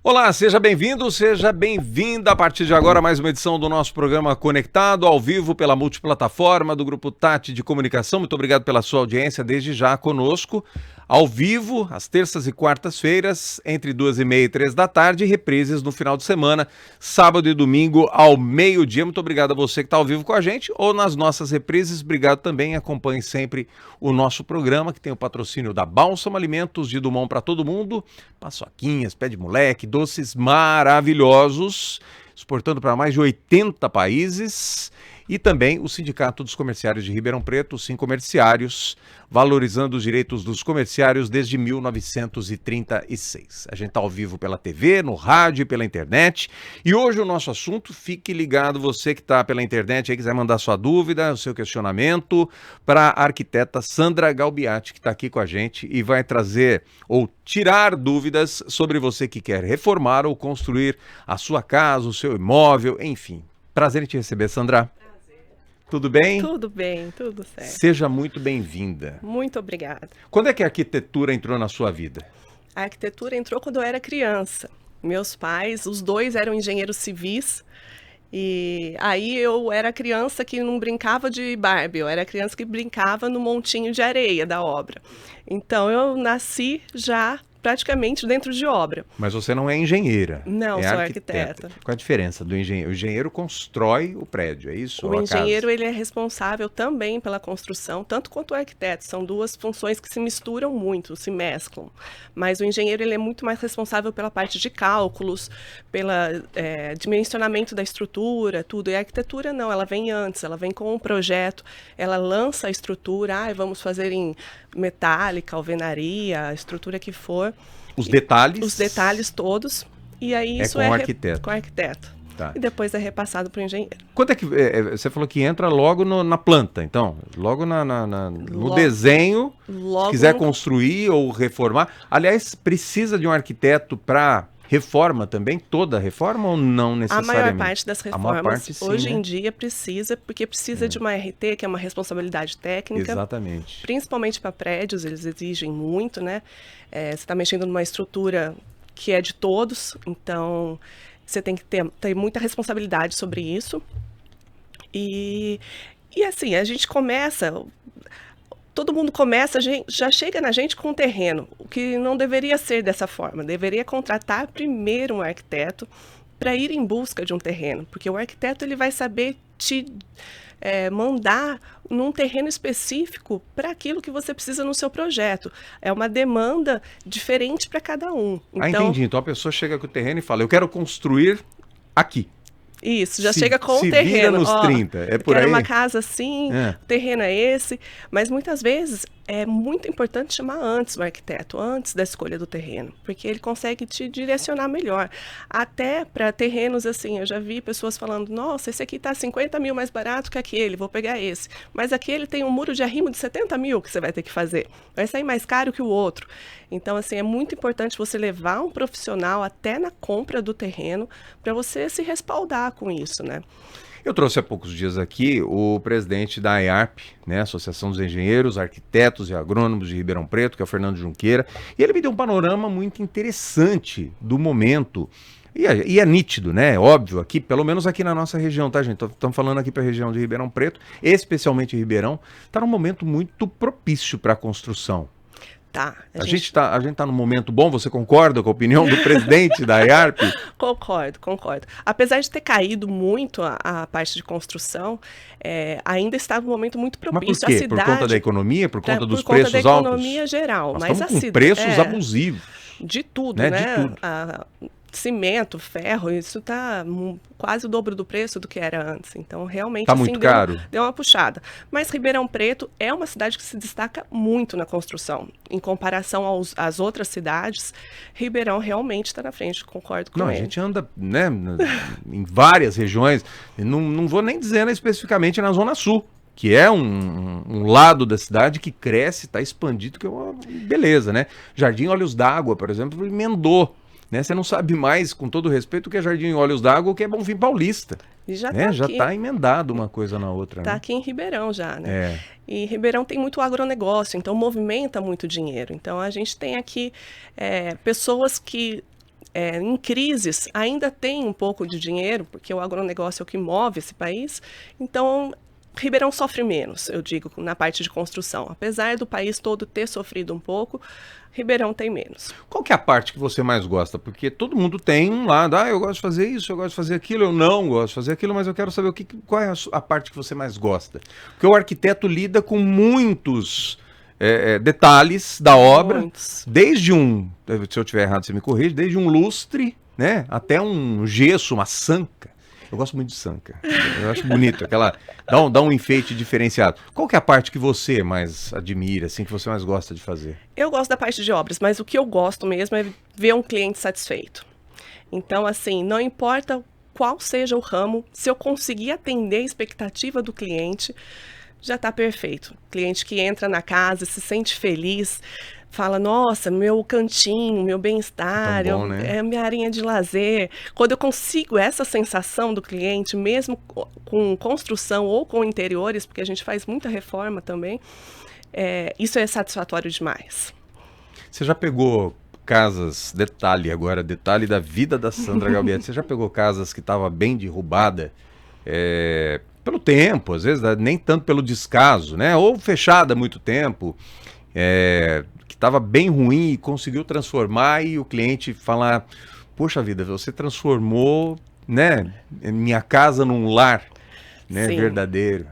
Olá, seja bem-vindo, seja bem-vinda a partir de agora mais uma edição do nosso programa Conectado, ao vivo pela multiplataforma do Grupo Tati de Comunicação. Muito obrigado pela sua audiência desde já conosco, ao vivo, às terças e quartas-feiras, entre 2h30 e 3 da tarde, e reprises no final de semana, sábado e domingo ao meio-dia. Muito obrigado a você que está ao vivo com a gente ou nas nossas reprises. Obrigado também, acompanhe sempre o nosso programa, que tem o patrocínio da Bálsamo Alimentos, de Dumont para todo mundo, paçoquinhas, pé de moleque, doces maravilhosos, exportando para mais de 80 países, e também o Sindicato dos Comerciários de Ribeirão Preto, o Sincomerciários, valorizando os direitos dos comerciários desde 1936. A gente está ao vivo pela TV, no rádio e pela internet, e hoje o nosso assunto, fique ligado, você que está pela internet aí, quiser mandar sua dúvida, o seu questionamento, para a arquiteta Sandra Galbiati, que está aqui com a gente e vai trazer ou tirar dúvidas sobre você que quer reformar ou construir a sua casa, o seu imóvel, enfim. Prazer em te receber, Sandra. Tudo bem? Tudo bem, tudo certo. Seja muito bem-vinda. Muito obrigada. Quando é que a arquitetura entrou na sua vida? A arquitetura entrou quando eu era criança. Meus pais, os dois eram engenheiros civis. E aí eu era criança que não brincava de Barbie, eu era criança que brincava no montinho de areia da obra. Então eu nasci já praticamente dentro de obra. Mas você não é engenheira. Não, é sou arquiteta. arquiteta. Qual a diferença do engenheiro? O engenheiro constrói o prédio, é isso? O engenheiro, ele é responsável também pela construção, tanto quanto o arquiteto. São duas funções que se misturam muito, se mesclam. Mas o engenheiro, ele é muito mais responsável pela parte de cálculos, pelo dimensionamento da estrutura, tudo. E a arquitetura não, ela vem antes, ela vem com um projeto, ela lança a estrutura, vamos fazer em metálica, alvenaria, a estrutura que for. Os detalhes? Os detalhes todos. E aí isso com o arquiteto. Com o arquiteto. Tá. E depois é repassado para o engenheiro. Quanto é que você falou que entra logo na planta, então? Logo no desenho, se quiser construir ou reformar. Aliás, precisa de um arquiteto para reforma também? Toda reforma ou não necessariamente? A maior parte das reformas, sim, hoje né? em dia, precisa, porque precisa de uma RT, que é uma responsabilidade técnica. Exatamente. Principalmente para prédios, eles exigem muito, né? Você está mexendo numa estrutura que é de todos, então você tem que ter muita responsabilidade sobre isso. E assim, a gente começa... Todo mundo começa, já chega na gente com um terreno, o que não deveria ser dessa forma. Deveria contratar primeiro um arquiteto para ir em busca de um terreno, porque o arquiteto ele vai saber te mandar num terreno específico para aquilo que você precisa no seu projeto. É uma demanda diferente para cada um. Então, entendi. Então a pessoa chega com o terreno e fala, eu quero construir aqui. Isso, já chega com o terreno. Vira nos 30, é por aí? Quero uma casa assim, o terreno é esse. Mas muitas vezes é muito importante chamar antes o arquiteto, antes da escolha do terreno, porque ele consegue te direcionar melhor. Até para terrenos assim, eu já vi pessoas falando, nossa, esse aqui está 50 mil mais barato que aquele, vou pegar esse. Mas aquele tem um muro de arrimo de 70 mil que você vai ter que fazer. Vai sair mais caro que o outro. Então, assim, é muito importante você levar um profissional até na compra do terreno para você se respaldar com isso, né? Eu trouxe há poucos dias aqui o presidente da AEARP, né, Associação dos Engenheiros, Arquitetos e Agrônomos de Ribeirão Preto, que é o Fernando Junqueira, e ele me deu um panorama muito interessante do momento. E é nítido, né? Óbvio, aqui, pelo menos aqui na nossa região, tá, gente? Estamos falando aqui para a região de Ribeirão Preto, especialmente Ribeirão, está num momento muito propício para a construção. Tá. A gente tá num momento bom, você concorda com a opinião do presidente da AEARP? Concordo. Apesar de ter caído muito a parte de construção, ainda está num momento muito propício. Mas por quê? A cidade, por conta da economia? Por conta dos preços altos? Por conta da economia geral. Nós mas estamos com preços abusivos. De tudo, né? né? De tudo. Cimento, ferro, isso está quase o dobro do preço do que era antes. Então, realmente, tá muito caro. Deu uma puxada. Mas Ribeirão Preto é uma cidade que se destaca muito na construção. Em comparação às outras cidades, Ribeirão realmente está na frente, concordo com ele. A gente anda, né, em várias regiões, não vou nem dizer especificamente na Zona Sul, que é um lado da cidade que cresce, está expandido, que é uma beleza, né? Jardim Olhos d'Água, por exemplo, emendou. Né? Você não sabe mais, com todo respeito, o que é Jardim Olhos d'Água, o que é Bonfim Paulista. E já né? já está emendado uma coisa na outra. Está né? aqui em Ribeirão já, né? E Ribeirão tem muito agronegócio, então movimenta muito dinheiro. Então a gente tem aqui pessoas que em crises, ainda tem um pouco de dinheiro, porque o agronegócio é o que move esse país, então Ribeirão sofre menos, eu digo, na parte de construção. Apesar do país todo ter sofrido um pouco, Ribeirão tem menos. Qual que é a parte que você mais gosta? Porque todo mundo tem um lado, eu gosto de fazer isso, eu gosto de fazer aquilo, eu não gosto de fazer aquilo, mas eu quero saber qual é a parte que você mais gosta. Porque o arquiteto lida com muitos detalhes da obra, desde se eu estiver errado você me corrige, desde um lustre, né, até um gesso, uma sanca. Eu gosto muito de sanca. Eu acho bonito, dá um enfeite diferenciado. Qual que é a parte que você mais admira, assim, que você mais gosta de fazer? Eu gosto da parte de obras, mas o que eu gosto mesmo é ver um cliente satisfeito. Então, assim, não importa qual seja o ramo, se eu conseguir atender a expectativa do cliente, já está perfeito. Cliente que entra na casa, se sente feliz, fala, nossa, meu cantinho, meu bem-estar, é minha arinha de lazer. Quando eu consigo essa sensação do cliente, mesmo com construção ou com interiores, porque a gente faz muita reforma também, isso é satisfatório demais. Você já pegou casas, detalhe da vida da Sandra Galbiati, você já pegou casas que estavam bem derrubada, pelo tempo, às vezes, nem tanto pelo descaso, né? Ou fechada há muito tempo, que estava bem ruim e conseguiu transformar e o cliente falar, poxa vida, você transformou, né, minha casa num lar, né, verdadeiro.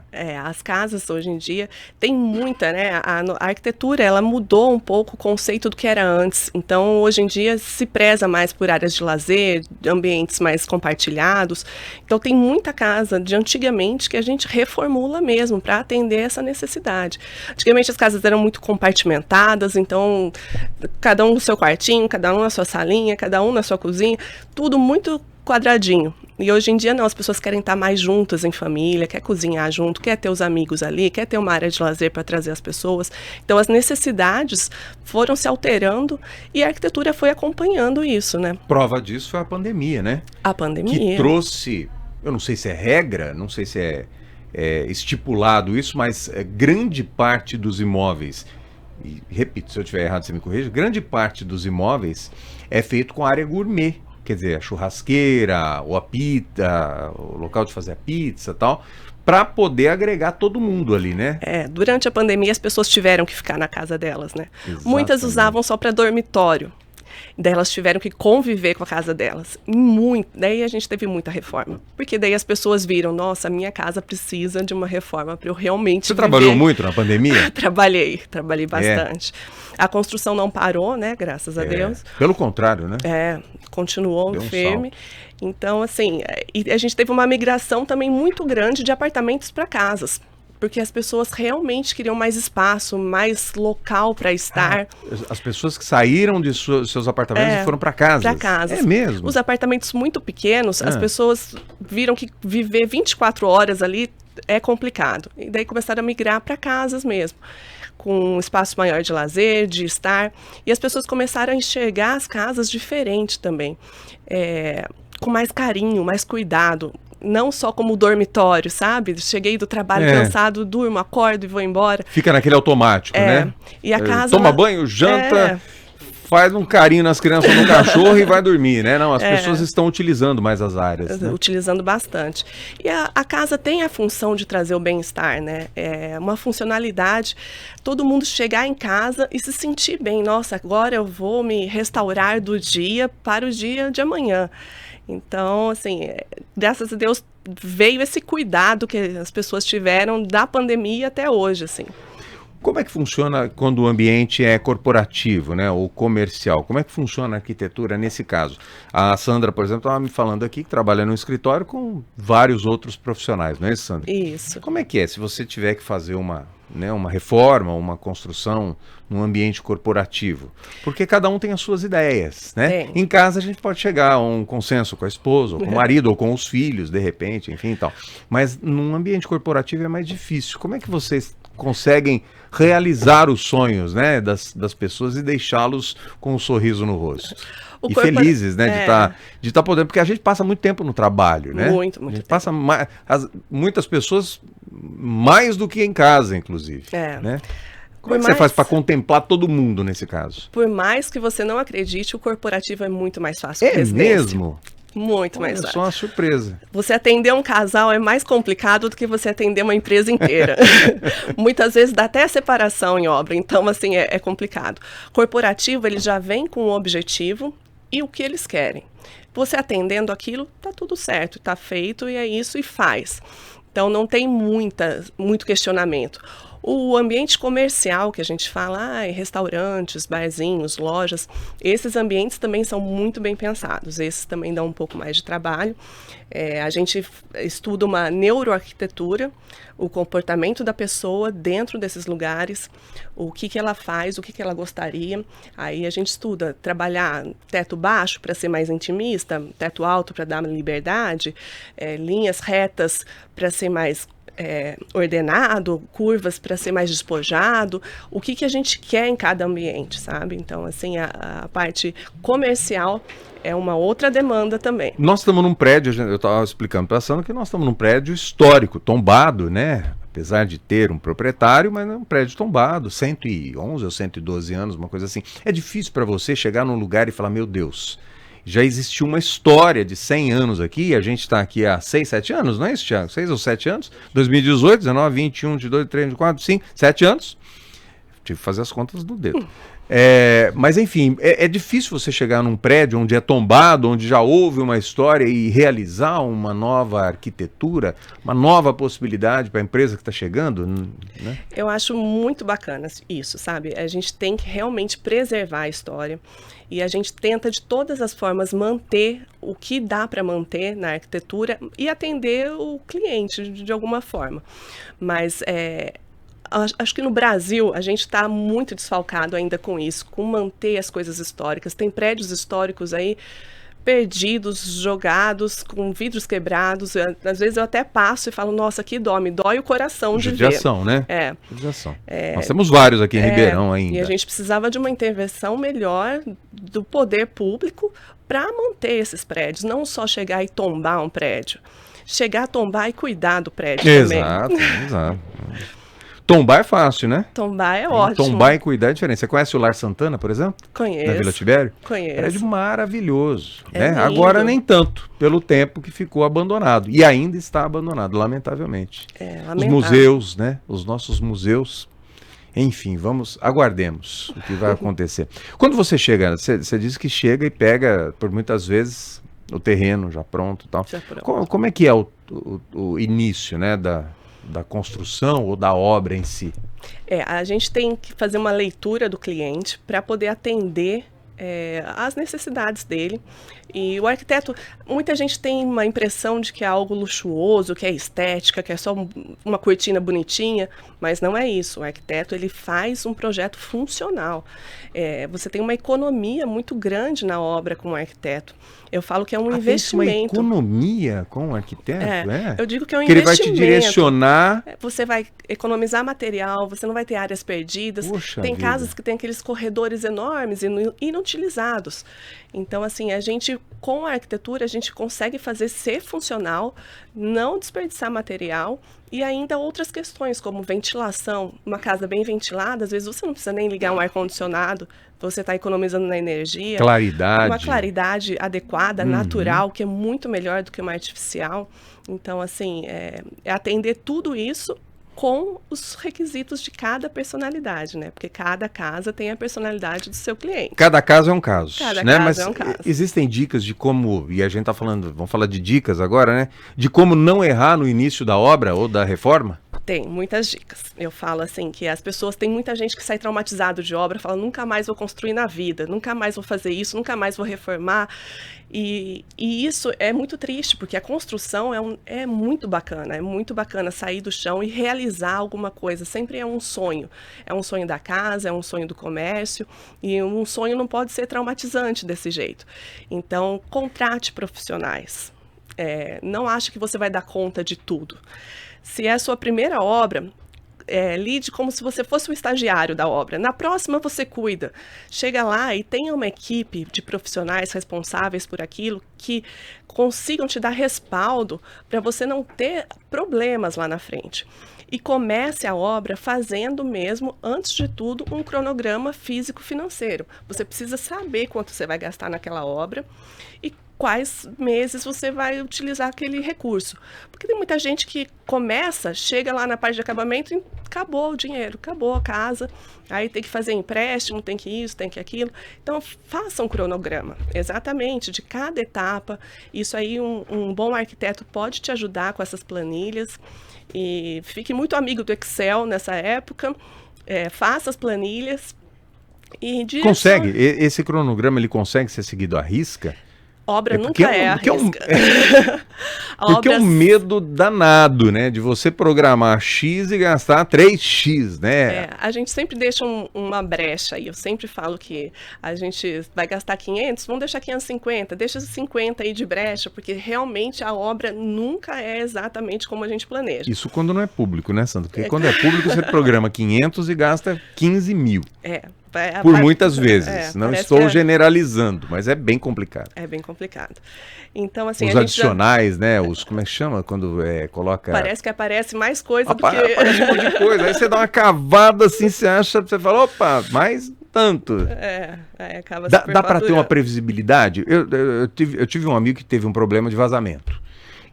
As casas hoje em dia tem muita, né, a arquitetura ela mudou um pouco o conceito do que era antes, então hoje em dia se preza mais por áreas de lazer, ambientes mais compartilhados, então tem muita casa de antigamente que a gente reformula mesmo para atender essa necessidade. Antigamente as casas eram muito compartimentadas, então cada um no seu quartinho, cada um na sua salinha, cada um na sua cozinha, tudo muito quadradinho. E hoje em dia não, as pessoas querem estar mais juntas em família, quer cozinhar junto, quer ter os amigos ali, quer ter uma área de lazer para trazer as pessoas. Então as necessidades foram se alterando e a arquitetura foi acompanhando isso, né? Prova disso foi a pandemia, né? A pandemia. Que trouxe, eu não sei se é regra, não sei se é estipulado isso, mas grande parte dos imóveis, e repito, se eu estiver errado você me corrija, grande parte dos imóveis é feito com área gourmet. Quer dizer, a churrasqueira, ou a pizza, o local de fazer a pizza e tal, para poder agregar todo mundo ali, né? Durante a pandemia as pessoas tiveram que ficar na casa delas, né? Exatamente. Muitas usavam só para dormitório. Daí elas tiveram que conviver com a casa delas. Daí a gente teve muita reforma. Porque daí as pessoas viram, nossa, minha casa precisa de uma reforma para eu realmente viver. Trabalhou muito na pandemia? Trabalhei bastante. A construção não parou, né, graças a Deus. Pelo contrário, né? Continuou firme. Então, assim, e a gente teve uma migração também muito grande de apartamentos para casas. Porque as pessoas realmente queriam mais espaço, mais local para estar. As pessoas que saíram de seus apartamentos e foram para casa. Para casa. É mesmo? Os apartamentos muito pequenos, as pessoas viram que viver 24 horas ali é complicado. E daí começaram a migrar para casas mesmo, com um espaço maior de lazer, de estar. E as pessoas começaram a enxergar as casas diferente também, com mais carinho, mais cuidado. Não só como dormitório, sabe? Cheguei do trabalho cansado, durmo, acordo e vou embora. Fica naquele automático, né? E a casa... Toma banho, janta, faz um carinho nas crianças no cachorro e vai dormir, né? Não, as pessoas estão utilizando mais as áreas. Né? Utilizando bastante. E a casa tem a função de trazer o bem-estar, né? É uma funcionalidade, todo mundo chegar em casa e se sentir bem. Nossa, agora eu vou me restaurar do dia para o dia de amanhã. Então, assim, graças a Deus veio esse cuidado que as pessoas tiveram da pandemia até hoje, assim. Como é que funciona quando o ambiente é corporativo, né, ou comercial? Como é que funciona a arquitetura nesse caso? A Sandra, por exemplo, estava me falando aqui que trabalha no escritório com vários outros profissionais, não é isso, Sandra? Isso. Como é que é? Se você tiver que fazer uma reforma, uma construção num ambiente corporativo, porque cada um tem as suas ideias, né? Tem. Em casa a gente pode chegar a um consenso com a esposa, ou com o marido, ou com os filhos, de repente, enfim e tal. Mas num ambiente corporativo é mais difícil. Como é que vocês conseguem realizar os sonhos, né, das pessoas e deixá-los com um sorriso no rosto? E felizes, né, de estar podendo, porque a gente passa muito tempo no trabalho, né? Muito a gente tempo. passa muitas pessoas mais do que em casa, inclusive, né? Como é que você faz para contemplar todo mundo nesse caso? Por mais que você não acredite, o corporativo é muito mais fácil que É residência. mesmo? Muito mais Olha fácil. só uma surpresa. Você atender um casal é mais complicado do que você atender uma empresa inteira. Muitas vezes dá até separação em obra, então assim, é complicado. Corporativo, ele já vem com um objetivo e o que eles querem. Você atendendo aquilo, tá tudo certo, tá feito e é isso e faz. Então não tem muito questionamento. O ambiente comercial que a gente fala, restaurantes, barzinhos, lojas, esses ambientes também são muito bem pensados. Esses também dão um pouco mais de trabalho. A gente estuda uma neuroarquitetura, o comportamento da pessoa dentro desses lugares, o que ela faz, o que ela gostaria. Aí a gente estuda trabalhar teto baixo para ser mais intimista, teto alto para dar liberdade, linhas retas para ser mais ordenado, curvas para ser mais despojado, o que a gente quer em cada ambiente, sabe? Então, assim, a parte comercial é uma outra demanda também. Nós estamos num prédio, eu estava explicando, pensando que nós estamos num prédio histórico, tombado, né? Apesar de ter um proprietário, mas é um prédio tombado, 111 ou 112 anos, uma coisa assim. É difícil para você chegar num lugar e falar, meu Deus, já existiu uma história de 100 anos aqui, a gente está aqui há 6, 7 anos, não é isso, Thiago? 6 ou 7 anos? 2018, 19, 21, 22, 23, 24, 5, 7 anos. Tive que fazer as contas do dedo. Mas enfim, é difícil você chegar num prédio onde é tombado, onde já houve uma história e realizar uma nova arquitetura, uma nova possibilidade para a empresa que está chegando, né? Eu acho muito bacana isso, sabe? A gente tem que realmente preservar a história e a gente tenta de todas as formas manter o que dá para manter na arquitetura e atender o cliente de alguma forma. Mas acho que no Brasil a gente está muito desfalcado ainda com isso, com manter as coisas históricas. Tem prédios históricos aí perdidos, jogados, com vidros quebrados. Às vezes eu até passo e falo, nossa, que dó, me dói o coração de ver. Judiação, né? Judiação. Nós temos vários aqui em Ribeirão ainda. E a gente precisava de uma intervenção melhor do poder público para manter esses prédios, não só chegar e tombar um prédio. Chegar a tombar e cuidar do prédio também. Exato. Tombar é fácil, né? Tombar é ótimo. Tombar e cuidar é diferente. Você conhece o Lar Santana, por exemplo? Conheço. Na Vila Tibério? Conheço. Prédio maravilhoso. É né? Agora nem tanto, pelo tempo que ficou abandonado. E ainda está abandonado, lamentavelmente. Os museus, né? Os nossos museus. Enfim, aguardemos o que vai acontecer. Quando você chega, você diz que chega e pega, por muitas vezes, o terreno já pronto e tal. Já pronto. Como é que é o início, né, da construção ou da obra em si? A gente tem que fazer uma leitura do cliente para poder atender as necessidades dele. E o arquiteto, muita gente tem uma impressão de que é algo luxuoso, que é estética, que é só uma cortina bonitinha, mas não é isso. O arquiteto, ele faz um projeto funcional. Você tem uma economia muito grande na obra com o arquiteto. Eu falo que é um investimento. Tem uma economia com o arquiteto, Eu digo que é um que investimento. Ele vai te direcionar. Você vai economizar material, você não vai ter áreas perdidas. Poxa tem vida. casas que tem aqueles corredores enormes e inutilizados. Então, assim, com a arquitetura, a gente consegue fazer ser funcional, não desperdiçar material e ainda outras questões, como ventilação. Uma casa bem ventilada, às vezes você não precisa nem ligar um ar-condicionado, você está economizando na energia. Claridade. Uma claridade adequada, natural, que é muito melhor do que uma artificial. Então, assim, é atender tudo isso com os requisitos de cada personalidade, né? Porque cada casa tem a personalidade do seu cliente. Cada caso é um caso. Cada né? caso Mas é um caso. Existem dicas de como, e a gente está falando, vamos falar de dicas agora, né? De como não errar no início da obra ou da reforma? Tem muitas dicas. Eu falo assim que as pessoas, tem muita gente que sai traumatizado de obra, fala, nunca mais vou construir na vida, nunca mais vou fazer isso, nunca mais vou reformar. E isso é muito triste, porque a construção é muito bacana sair do chão e realizar alguma coisa. Sempre é um sonho da casa, é um sonho do comércio, e um sonho não pode ser traumatizante desse jeito. Então, contrate profissionais. Não ache que você vai dar conta de tudo. Se é a sua primeira obra, lide como se você fosse o estagiário da obra. Na próxima você cuida. Chega lá e tenha uma equipe de profissionais responsáveis por aquilo que consigam te dar respaldo para você não ter problemas lá na frente. e comece a obra fazendo mesmo, antes de tudo, um cronograma físico-financeiro. Você precisa saber quanto você vai gastar naquela obra e quais meses você vai utilizar aquele recurso. Porque tem muita gente que começa, chega lá na parte de acabamento e acabou o dinheiro, acabou a casa, aí tem que fazer empréstimo, tem que isso, tem que aquilo. Então, faça um cronograma, exatamente, de cada etapa. Isso aí, um bom arquiteto pode te ajudar com essas planilhas. E fique muito amigo do Excel nessa época, faça as planilhas e direcione. Consegue? Esse cronograma ele consegue ser seguido à risca? Obra nunca é a risca. Porque é um medo danado, né? De você programar X e gastar 3X, né? A gente sempre deixa uma brecha aí. Eu sempre falo que a gente vai gastar 500, vamos deixar 550, deixa 50 aí de brecha, porque realmente a obra nunca é exatamente como a gente planeja. Isso quando não é público, né, Sandra? Porque quando é público você programa 500 e gasta 15 mil. Por muitas vezes. Não estou generalizando, mas é bem complicado. É bem complicado. Então, assim, os adicionais, né? Como é que chama? Quando coloca... Parece que aparece mais coisa do que... Aparece um monte de coisa. Aí você dá uma cavada assim, você fala, opa, mais tanto. Acaba dá para ter uma previsibilidade? Eu tive um amigo que teve um problema de vazamento.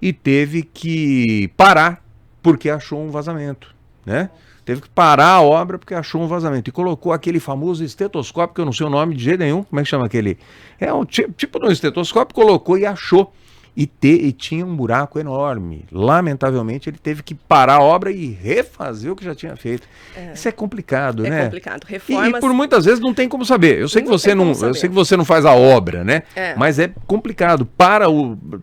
E teve que parar porque achou um vazamento, né? Teve que parar a obra porque achou um vazamento. E colocou aquele famoso estetoscópio, que eu não sei o nome de jeito nenhum. Como é que chama aquele? É um tipo de um estetoscópio, colocou e achou. E tinha um buraco enorme. Lamentavelmente, ele teve que parar a obra e refazer o que já tinha feito. Isso é complicado, né? É complicado. Reformas... E por muitas vezes não tem como saber. Eu sei que você não faz a obra, né? Mas é complicado.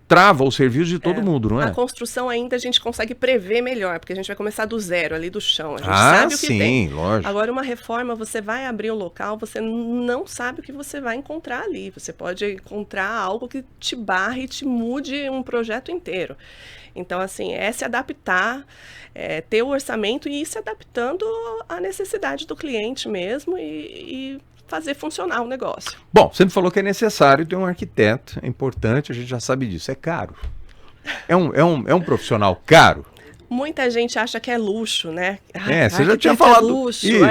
Trava o serviço de todo mundo, não é? A construção ainda a gente consegue prever melhor, porque a gente vai começar do zero, ali do chão. A gente sabe o que tem. Lógico. Agora, uma reforma, você vai abrir o local, você não sabe o que você vai encontrar ali. Você pode encontrar algo que te barre e te mude um projeto inteiro. Então, assim, se adaptar, ter o orçamento e ir se adaptando à necessidade do cliente mesmo e fazer funcionar o negócio. Bom, você me falou que é necessário ter um arquiteto, é importante, a gente já sabe disso, é caro. É um profissional caro? Muita gente acha que é luxo, né? Você já tinha falado luxo, isso.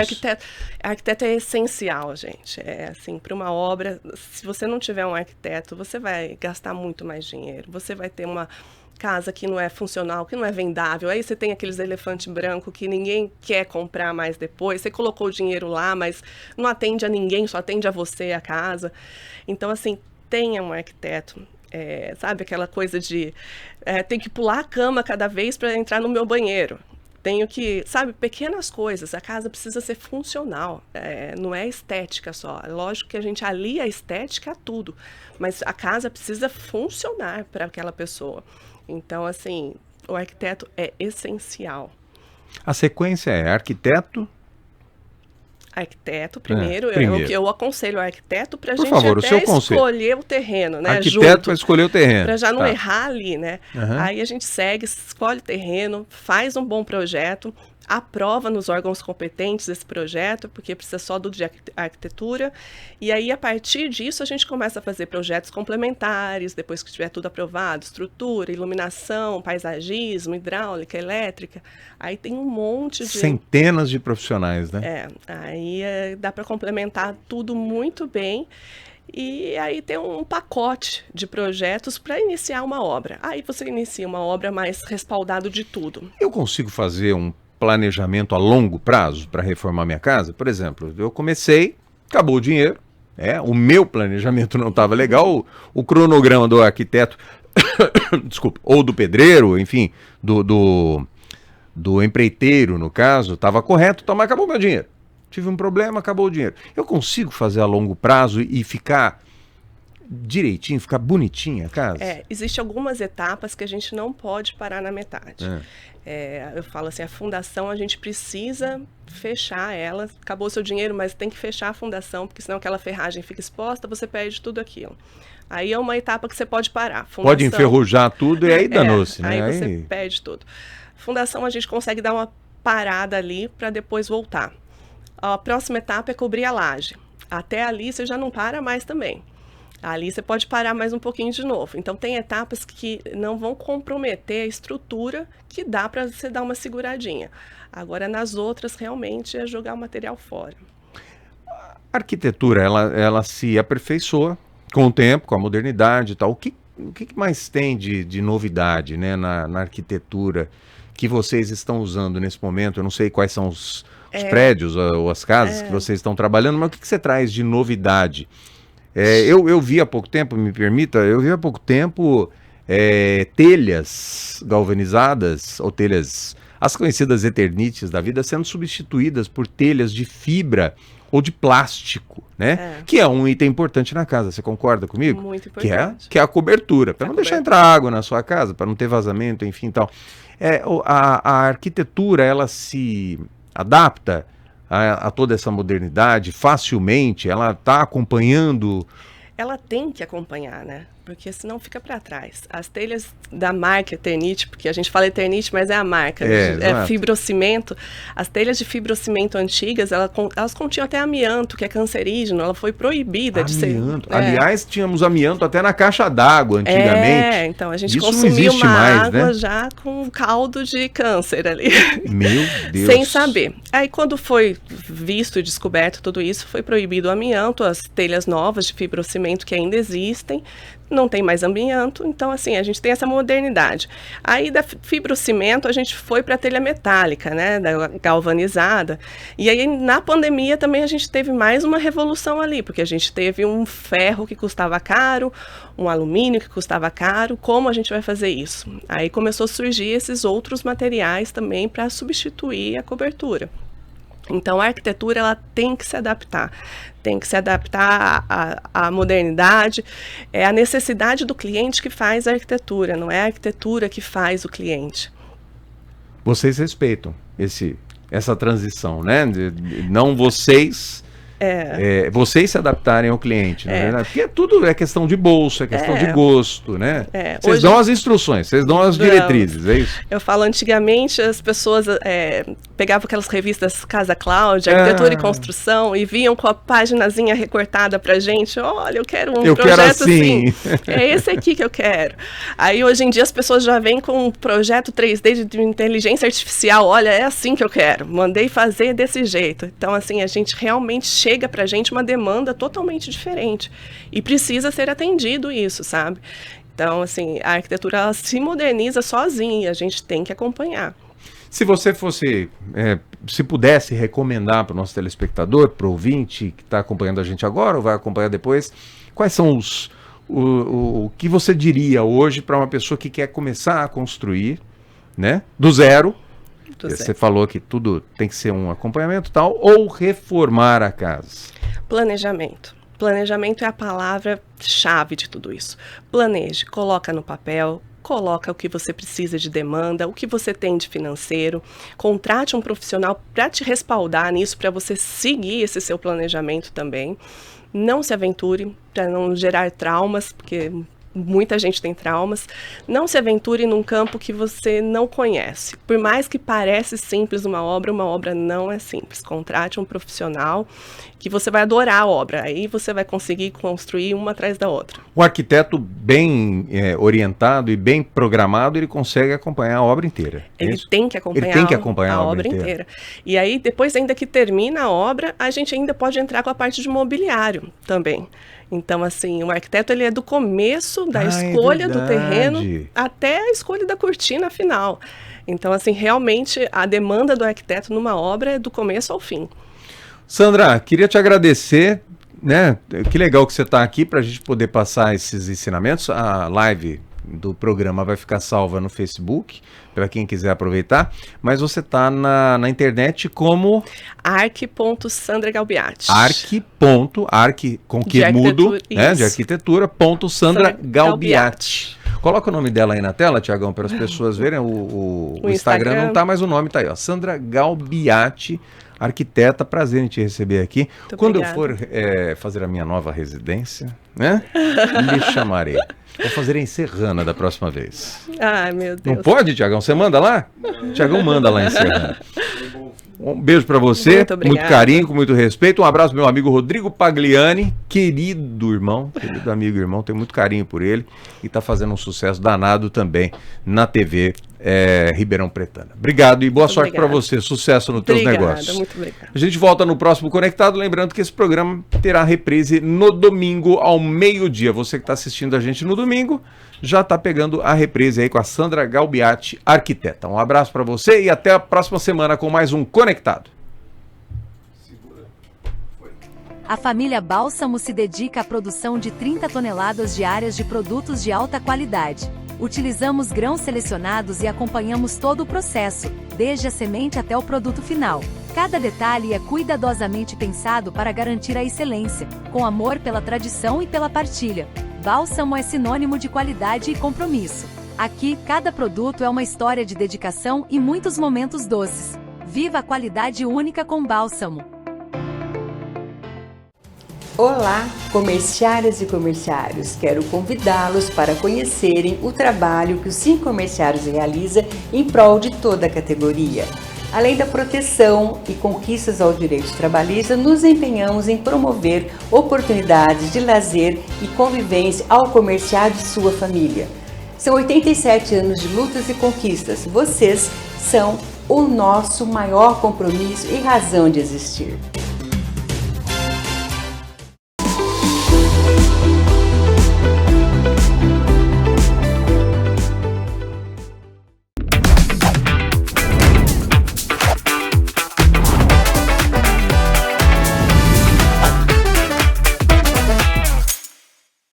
Arquiteto é essencial, gente. Assim, para uma obra, se você não tiver um arquiteto, você vai gastar muito mais dinheiro. Você vai ter uma casa que não é funcional, que não é vendável. Aí você tem aqueles elefantes brancos que ninguém quer comprar mais depois. Você colocou o dinheiro lá, mas não atende a ninguém, só atende a você, a casa. Então, assim, tenha um arquiteto. Sabe, aquela coisa de tem que pular a cama cada vez para entrar no meu banheiro. Tenho que, sabe, pequenas coisas. A casa precisa ser funcional, não é estética só. É lógico que a gente alia a estética a tudo, mas a casa precisa funcionar para aquela pessoa. Então, assim, o arquiteto é essencial. A sequência é arquiteto... Arquiteto, primeiro. Eu aconselho o arquiteto para a gente escolher o terreno, né? Arquiteto para escolher o terreno. Para já não errar ali, né? Aí a gente segue, escolhe o terreno, faz um bom projeto, aprova nos órgãos competentes esse projeto, porque precisa só do de arquitetura, e aí a partir disso a gente começa a fazer projetos complementares, depois que tiver tudo aprovado, estrutura, iluminação, paisagismo, hidráulica, elétrica, aí tem um monte de... Centenas de profissionais, né? Aí dá para complementar tudo muito bem, e aí tem um pacote de projetos para iniciar uma obra. Aí você inicia uma obra mais respaldado de tudo. Eu consigo fazer um planejamento a longo prazo para reformar minha casa? Por exemplo, eu comecei, acabou o dinheiro, o meu planejamento não estava legal, o cronograma do arquiteto, desculpa, ou do pedreiro, enfim, do empreiteiro, no caso, estava correto, mas acabou meu dinheiro. Tive um problema, acabou o dinheiro. Eu consigo fazer a longo prazo e ficar direitinho, ficar bonitinha a casa? Existem algumas etapas que a gente não pode parar na metade. Eu falo assim, a fundação a gente precisa fechar ela. Acabou seu dinheiro, mas tem que fechar a fundação, porque senão aquela ferragem fica exposta, você perde tudo aquilo. Aí é uma etapa que você pode parar. Fundação, pode enferrujar tudo e aí danou-se, né? Aí você perde tudo. Fundação a gente consegue dar uma parada ali para depois voltar. A próxima etapa é cobrir a laje. Até ali você já não para mais também. Ali você pode parar mais um pouquinho de novo. Então, tem etapas que não vão comprometer a estrutura, que dá para você dar uma seguradinha. Agora, nas outras, realmente, é jogar o material fora. A arquitetura, ela se aperfeiçoa com o tempo, com a modernidade e tal. O que mais tem de novidade, né, na arquitetura que vocês estão usando nesse momento? Eu não sei quais são os prédios ou as casas que vocês estão trabalhando, mas o que você traz de novidade? Eu vi há pouco tempo, me permita, telhas galvanizadas, ou telhas, as conhecidas Eternites da vida, sendo substituídas por telhas de fibra ou de plástico, né? Que é um item importante na casa, você concorda comigo? Muito importante. Que é a cobertura, para não deixar entrar água na sua casa, para não ter vazamento, enfim, tal. A arquitetura, ela se adapta a toda essa modernidade facilmente? Ela está acompanhando? Ela tem que acompanhar, né? Porque senão fica para trás. As telhas da marca Eternit, porque a gente fala Eternit, mas é a marca, é fibrocimento. As telhas de fibrocimento antigas, elas continham até amianto, que é cancerígeno, ela foi proibida de ser... Aliás, tínhamos amianto até na caixa d'água antigamente. Então a gente Isso consumia uma mais, água, né? Já com caldo de câncer ali. Meu Deus! Sem saber. Aí quando foi visto e descoberto tudo isso, foi proibido o amianto, as telhas novas de fibrocimento que ainda existem, não tem mais amianto, então assim, a gente tem essa modernidade. Aí da fibrocimento a gente foi para a telha metálica, né, da galvanizada, e aí na pandemia também a gente teve mais uma revolução ali, porque a gente teve um ferro que custava caro, um alumínio que custava caro, como a gente vai fazer isso? Aí começou a surgir esses outros materiais também para substituir a cobertura. Então, a arquitetura, ela tem que se adaptar à modernidade. É a necessidade do cliente que faz a arquitetura, não é a arquitetura que faz o cliente. Vocês respeitam essa transição, né? Não vocês... vocês se adaptarem ao cliente, né? Porque tudo é questão de bolso, é questão de gosto, né? Vocês dão as instruções, vocês dão as diretrizes, é isso? Eu falo, antigamente as pessoas pegavam aquelas revistas Casa Cláudia, Arquitetura e Construção, e viam com a paginazinha recortada pra gente, olha, eu quero um projeto assim. É esse aqui que eu quero. Aí hoje em dia as pessoas já vêm com um projeto 3D de inteligência artificial, olha, é assim que eu quero, mandei fazer desse jeito. Então assim, a gente realmente chega pra gente uma demanda totalmente diferente e precisa ser atendido isso, sabe? Então, assim, a arquitetura ela se moderniza sozinha e a gente tem que acompanhar. Se você fosse, se pudesse recomendar para o nosso telespectador, para o ouvinte que está acompanhando a gente agora ou vai acompanhar depois, quais são o que você diria hoje para uma pessoa que quer começar a construir, né, do zero? Você falou que tudo tem que ser um acompanhamento e tal, ou reformar a casa? Planejamento. Planejamento é a palavra-chave de tudo isso. Planeje, coloca no papel, coloca o que você precisa de demanda, o que você tem de financeiro, contrate um profissional para te respaldar nisso, para você seguir esse seu planejamento também. Não se aventure para não gerar traumas, porque muita gente tem traumas. Não se aventure num campo que você não conhece. Por mais que pareça simples uma obra não é simples. Contrate um profissional que você vai adorar a obra. Aí você vai conseguir construir uma atrás da outra. O arquiteto bem orientado e bem programado, ele consegue acompanhar a obra inteira. Ele tem que acompanhar a obra inteira. E aí, depois ainda que termina a obra, a gente ainda pode entrar com a parte de mobiliário também. Então, assim, o arquiteto ele é do começo da escolha do terreno até a escolha da cortina final. Então, assim, realmente a demanda do arquiteto numa obra é do começo ao fim. Sandra, queria te agradecer, né? Que legal que você está aqui para a gente poder passar esses ensinamentos. A live do programa vai ficar salva no Facebook, para quem quiser aproveitar, mas você está na internet como... arc.sandragalbiati. Arc com que mudo, né? De arquitetura, ponto Sandra Galbiati. Coloca o nome dela aí na tela, Tiagão, para as pessoas verem. O Instagram não está, mas o nome está aí, ó. Sandra Galbiati, arquiteta, prazer em te receber aqui. Muito Quando obrigada. eu for fazer a minha nova residência, né? Me chamarei. Vou fazer em Serrana da próxima vez. Ai, meu Deus. Não pode, Tiagão? Você manda lá? Tiagão manda lá em Serrana. Um beijo para você, muito carinho, com muito respeito. Um abraço pro meu amigo Rodrigo Pagliani, querido irmão, querido amigo e irmão, tenho muito carinho por ele e tá fazendo um sucesso danado também na TV Ribeirão Pretana. Obrigado e boa sorte para você, sucesso nos teus negócios. Muito obrigada. A gente volta no próximo Conectado, lembrando que esse programa terá reprise no domingo ao meio-dia. Você que está assistindo a gente no domingo, já está pegando a reprise aí com a Sandra Galbiati, arquiteta. Um abraço para você e até a próxima semana com mais um Conectado. A família Bálsamo se dedica à produção de 30 toneladas diárias de produtos de alta qualidade. Utilizamos grãos selecionados e acompanhamos todo o processo, desde a semente até o produto final. Cada detalhe é cuidadosamente pensado para garantir a excelência, com amor pela tradição e pela partilha. Bálsamo é sinônimo de qualidade e compromisso. Aqui, cada produto é uma história de dedicação e muitos momentos doces. Viva a qualidade única com Bálsamo! Olá, comerciárias e comerciários! Quero convidá-los para conhecerem o trabalho que o Sim Comerciários realiza em prol de toda a categoria. Além da proteção e conquistas aos direitos trabalhistas, nos empenhamos em promover oportunidades de lazer e convivência ao comerciário e sua família. São 87 anos de lutas e conquistas. Vocês são o nosso maior compromisso e razão de existir.